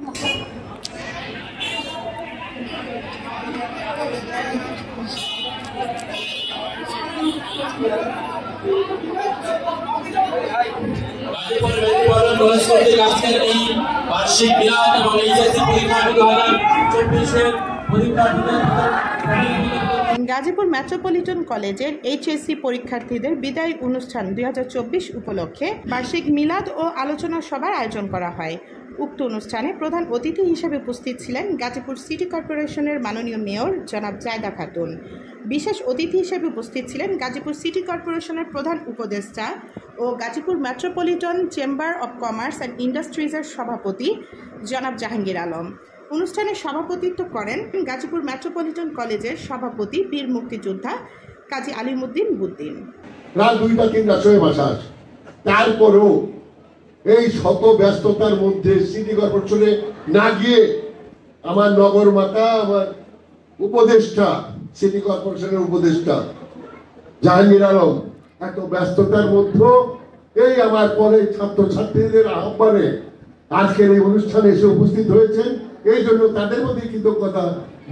বার্ষিক মিলাদ এবং এইচএসসি পরীক্ষা 2024-এর গাজীপুর মেট্রোপলিটন কলেজের এইচএসসি পরীক্ষার্থীদের বিদায় অনুষ্ঠান 2024 উপলক্ষে বার্ষিক মিলাদ ও আলোচনা সভার আয়োজন করা হয়। উক্ত অনুষ্ঠানে প্রধান অতিথি হিসেবে উপস্থিত ছিলেন গাজীপুর সিটি কর্পোরেশনের মাননীয় মেয়র জনাব জায়দা খাতুন। বিশেষ অতিথি হিসেবে উপস্থিত ছিলেন গাজীপুর সিটি কর্পোরেশনের প্রধান উপদেষ্টা ও Gazipur metropolitan chamber of commerce and ইন্ডাস্ট্রিজের সভাপতি জনাব জাহাঙ্গীর আলম। অনুষ্ঠানে সভাপতিত্ব করেন গাজীপুর মেট্রোপলিটন কলেজের সভাপতি বীর মুক্তিযোদ্ধা কাজী আলিমুদ্দিন বুদ্দিন। রাত 2টা-3টার সময় বাসা আসে, তারপরেও এই শত ব্যস্ততার মধ্যে সিটি কর্পোরেশনে না গিয়ে আমার নগর মাতা, আমার উপদেষ্টা, সিটি কর্পোরেশনের উপদেষ্টা জাহাঙ্গীর আলম এত ব্যস্ততার মধ্যে এই আমার পরে ছাত্রছাত্রীদের আহ্বানে আজকের এই অনুষ্ঠানে এসে উপস্থিত হয়েছেন। এই জন্য তাদের প্রতি কৃতজ্ঞতা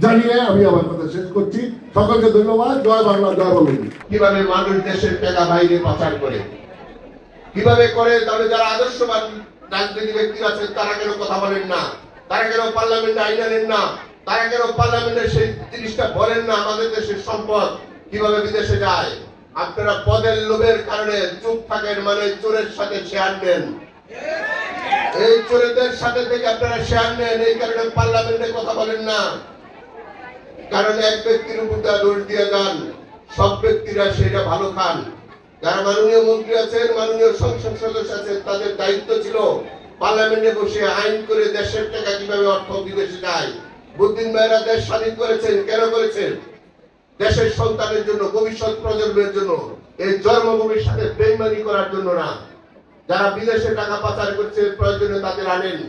জানিয়ে আমি আমার কথা শেষ করছি। সকলকে ধন্যবাদ। জয় বাংলা, জয় বঙ্গবন্ধু। কিভাবে মানুষ দেশের টাকা বাইরে পাচার করে, কিভাবে করে, তাহলে যারা আদর্শবান রাজনীতি ব্যক্তি আছেন তারা কেন কথা বলেন না? তারা কেন পার্লামেন্টে আইন আনেন না? তারা কেন পার্লামেন্টে সেই জিনিসটা বলেন না আমাদের দেশের সম্পদ কিভাবে বিদেশে যায়? আপনারা পদের লোভের কারণে চুপ থাকেন, মানে চোরের সাথে শেয়ার নেন। এই চোরেদের সাথে থেকে আপনারা শেয়ার নেন, এই কারণে পার্লামেন্টে কথা বলেন না। কারণ এক ব্যক্তির উপর দোষ দিয়ে যান, সব ব্যক্তিরা সেটা ভালো খান। যারা মাননীয় মন্ত্রী আছেন, মাননীয় সংসদ সদস্য আছেন, তাদের দায়িত্ব ছিল পার্লামেন্টে বসে আইন করে দেশের টাকা কিভাবে অর্থ বিদেশে যায়। বুদ্দিন ভাইরা দেশ স্বাধীন করেছেন, কেন করেছেন? দেশের সন্তানের জন্য, ভবিষ্যৎ প্রজন্মের জন্য, এই জন্মভূমির সাথে বেইমানি করার জন্য না। যারা বিদেশে টাকা পাচার করছে প্রয়োজনে তাদের আনেন,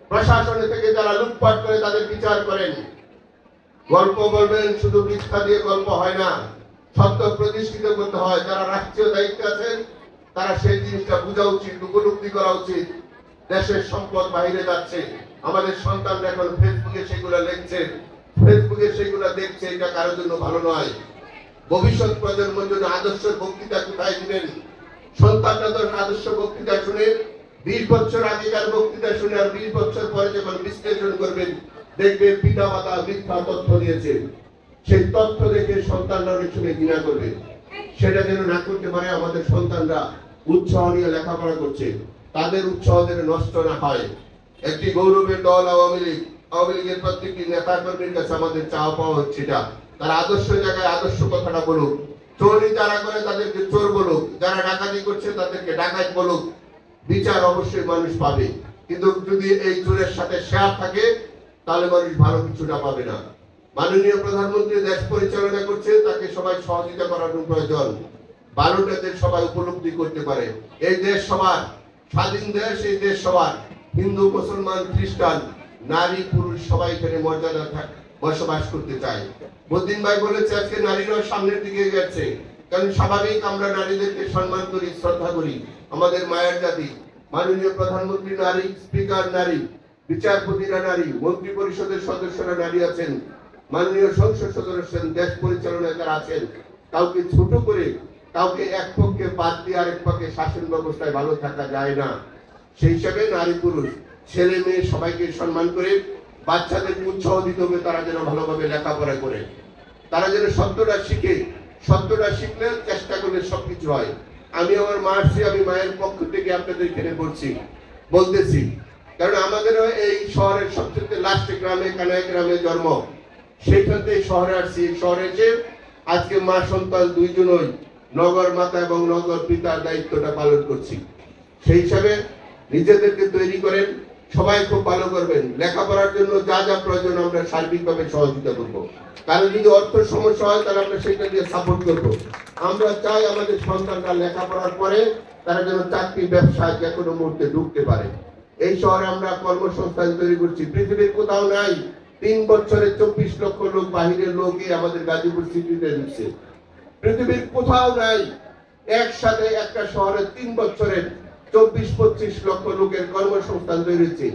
প্রশাসনে থেকে যারা লুটপাট করে তাদের বিচার করেন। গল্প বলবেন, শুধু মিথ্যা দিয়ে গল্প হয় না, সত্য প্রতিষ্ঠিত করতে হয়। যারা রাষ্ট্রীয় দায়িত্বে আছেন তারা সেই জিনিসটা বোঝা উচিত, উপলব্ধি করা উচিত। দেশের সম্পদ বাইরে যাচ্ছে, আমাদের সন্তানরা এখন ফেসবুকে সেগুলো লিখছে, ফেসবুকে সেগুলো দেখছে, এটা কারোর জন্য ভালো নয়। ভবিষ্যৎ প্রজন্মের জন্য আদর্শ বক্তৃতা কোথায় দিবেন? সন্তানরা তো আদর্শ বক্তৃতা শুনে 20 বছর আগেকার বক্তৃতা শুনে আর 20 বছর পরে যখন বিশ্লেষণ করবেন দেখবেন পিতা মাতা মিথ্যা তথ্য দিয়েছে। সেই তথ্য দেখে সন্তানরা অনেক সময় ঘৃণা করবে। সেটা যেন না করতে পারে। আমাদের সন্তানরা উৎসাহ নিয়ে লেখাপড়া করছে, তাদের উৎসাহ যেন নষ্ট না হয়। একটি গৌরবের দল আওয়ামী লীগ। আওয়ামী লীগের প্রত্যেকটি নেতা কর্মীর কাছে আমাদের চাওয়া পাওয়া হচ্ছে এটা, তারা আদর্শ জায়গায় আদর্শ কথাটা বলুক। চোরি যারা করে তাদেরকে চোর বলুক, যারা ডাকাতি করছে তাদেরকে ডাকাত বলুক। বিচার অবশ্যই মানুষ পাবে, কিন্তু যদি এই চোরের সাথে শেয়ার থাকে তাহলে মানুষ ভালো কিছুটা পাবে না। মাননীয় প্রধানমন্ত্রী দেশ পরিচালনা করছে, তাকে সবাই সহযোগিতা করার প্রয়োজন। 12টা দেশ সবাই উপলব্ধি করতে পারে এই দেশ সবার, স্বাধীন দেশ, এই দেশ সবার। হিন্দু, মুসলমান, খ্রিস্টান, নারী, পুরুষ সবাই এখানে মর্যাদা বসবাস করতে চায়। বুদ্দিন ভাই বলেছে আজকে নারীরাও সামনের দিকে গেছে, কারণ স্বাভাবিক আমরা নারীদেরকে সম্মান করি, শ্রদ্ধা করি, আমাদের মায়ের জাতি। মাননীয় প্রধানমন্ত্রী নারী, স্পিকার নারী, বিচারপতিরা নারী, মন্ত্রী পরিষদের সদস্যরা নারী আছেন, মাননীয় সংসদ সদস্য, দেশ পরিচালনায় যারা আছেন। কাউকে ছোট করে, কাউকে এক পক্ষে বাদ দিয়ে আরেক পক্ষে শাসন ব্যবস্থায় ভালো থাকা যায় না। সেই হিসাবে নারী পুরুষ, ছেলে মেয়ে সবাইকে সম্মান করে বাচ্চাদেরকে উৎসাহ দিতে হবে, তারা যেন ভালোভাবে লেখাপড়া করে, তারা যেন সত্যটা শিখে। সত্যটা শিখলে, চেষ্টা করলে সবকিছু হয়। আমি আমার মা আসছি, আমি মায়ের পক্ষ থেকে আপনাদের এখানে বলতেছি, কারণ আমাদেরও এই শহরের সবচেয়ে লাস্টে গ্রামে, কানাই গ্রামে জন্ম। সেইখান থেকে শহরে আসছি। শহরে এসে আজকে মা সন্তান দুইজনই নগর মাতা এবং নগর পিতার দায়িত্বটা পালন করছি। সেই হিসাবে নিজেদেরকে তৈরি করেন, সবাই খুব ভালো করবেন। লেখাপড়ার জন্য যা যা প্রয়োজন আমরা সার্বিকভাবে সহযোগিতা করবো। কারণ যদি অর্থ সমস্যা হয় তাহলে আমরা সেটা দিয়ে সাপোর্ট করবো। আমরা চাই আমাদের সন্তানরা লেখাপড়ার পরে তারা যেন চাকরি, ব্যবসায় যে কোনো মুহূর্তে ঢুকতে পারে। এই শহরে আমরা কর্মসংস্থান তৈরি করছি, পৃথিবীর কোথাও নাই। 3 বছরে 24 লক্ষ লোক, বাহিরের লোকই আমাদের গাজীপুর সিটিতে ঢুকছে, পৃথিবীর কোথাও নাই। একসাথে একটা শহরে 3 বছরে 24-25 লক্ষ লোকের কর্মসংস্থান তৈরি হচ্ছে।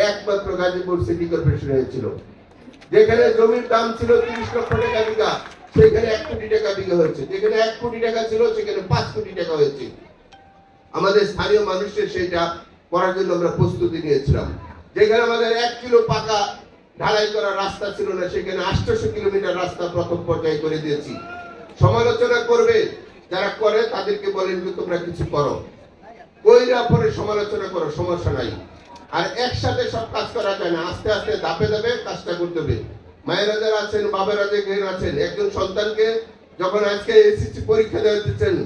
একমাত্র গাজীপুর সিটি কর্পোরেশন হয়েছিল। যেখানে জমির দাম ছিল 30 লক্ষ টাকা বিঘা, সেখানে 1 কোটি টাকা বিঘা হয়েছে। যেখানে 1 কোটি টাকা ছিল সেখানে 5 কোটি টাকা হয়েছে। আমাদের স্থানীয় মানুষের সেটা করার জন্য আমরা প্রস্তুতি নিয়েছিলাম। যেখানে আমাদের 1 কিলো পাকা ঢালাই করা রাস্তা ছিল না, সেখানে 800 কিলোমিটার রাস্তা প্রথম পর্যায়ে করে দিয়েছি। সমালোচনা করবে যারা করে তাদেরকে বলেন যে তোমরা কিছু করো, কইরা পরে সমালোচনা করো, সমস্যা নাই। আর একসাথে সব কাজ করা যায় না, আস্তে আস্তে ধাপে ধাপে কাজটা করতে হবে। মায়েরা যারা আছেন, বাবারা যেখানে আছেন, একজন সন্তানকে যখন আজকে এসএসসি পরীক্ষা দিতেছেন,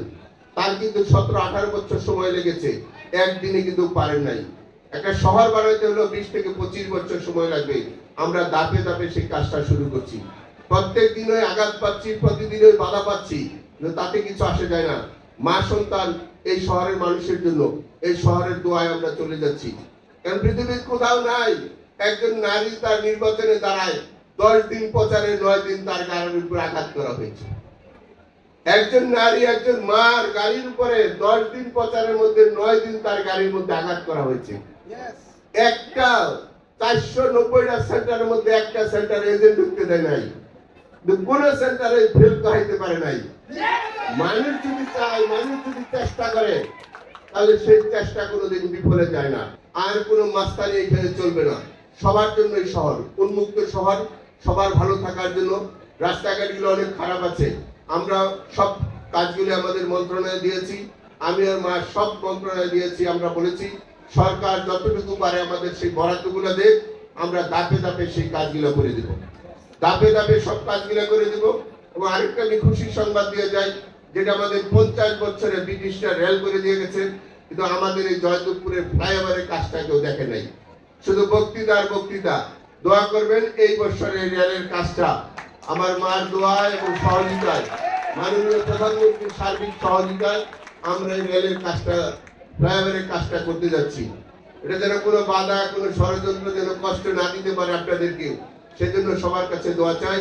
তার কিন্তু 17-18 বছর সময় লেগেছে, একদিনে কিন্তু পারেন নাই। একটা শহর বানাইতে হলো 20 থেকে 25 বছর সময় লাগবে। আমরা ধাপে ধাপে সেই কাজটা শুরু করছি। প্রত্যেক দিনই আঘাত পাচ্ছি, প্রতিদিনই বাধা পাচ্ছি, তাতে কিছু আসে যায় না। মা সন্তান এই শহরের মানুষের জন্য, এই শহরের দোয়ায় আমরা চলে যাচ্ছি। কারণ পৃথিবীর কোথাও নাই একজন নারী তার নির্বাচনে দাঁড়ায় 10 দিন প্রচারে 9 দিন তার গাড়ির উপর আঘাত করা হয়েছে। একজন নারী একজন মার গাড়ির উপরে 10 দিন প্রচারের মধ্যে 9 দিন তার গাড়ির মধ্যে আঘাত করা হয়েছে। একটা 490টা সেন্টারের মধ্যে একটা সেন্টার এজেন্ট ঢুকতে দেয় নাই, কোন সেন্টারে ফেল করাইতে পারে নাই। মানুষ যদি চায়, মানুষ যদি চেষ্টা করে, তাহলে সেই চেষ্টা কোনোদিন বিফলে যায় না। আর কোনো মাস্তানি এখানে চলবে না। সবার জন্য এই শহর উন্মুক্ত শহর, সবার ভালো থাকার জন্য। রাস্তাঘাটগুলো অনেক খারাপ আছে, আমরা সব কাজগুলো আমাদের মন্ত্রণালয়ে দিয়েছি, আমি আর মা সব মন্ত্রণালয়ে দিয়েছি। আমরা বলেছি সরকার যতটুকু পারে আমাদের সেই বরাদ্দগুলো দেখ, আমরা ধাপে ধাপে সেই কাজগুলো করে দেব, ধাপে ধাপে সব কাজগুলো করে দেব। এবং আরেকটা আমি খুশির সংবাদ দিয়ে যাই, যেটা আমাদের 50 বছরে ব্রিটিশরা রেল করে দিয়ে গেছেন, কিন্তু আমাদের এই জয়দেবপুরের ফ্লাইওভারের কাজটা কেউ দেখে নাই। শুধু বক্তৃতা আর বক্তৃতা। দোয়া করবেন এই বছরের রেলের কাজটা আমার মার দোয়া এবং সহযোগিতায়, মাননীয় প্রধানমন্ত্রীর সার্বিক সহযোগিতায় আমরা এই রেলের কাজটা, ফ্লাইওভারের কাজটা করতে যাচ্ছি। এটা যেন কোনো বাধা, কোনো ষড়যন্ত্র যেন কষ্ট না দিতে পারে আপনাদেরকে, সেজন্য সবার কাছে দোয়া চাই।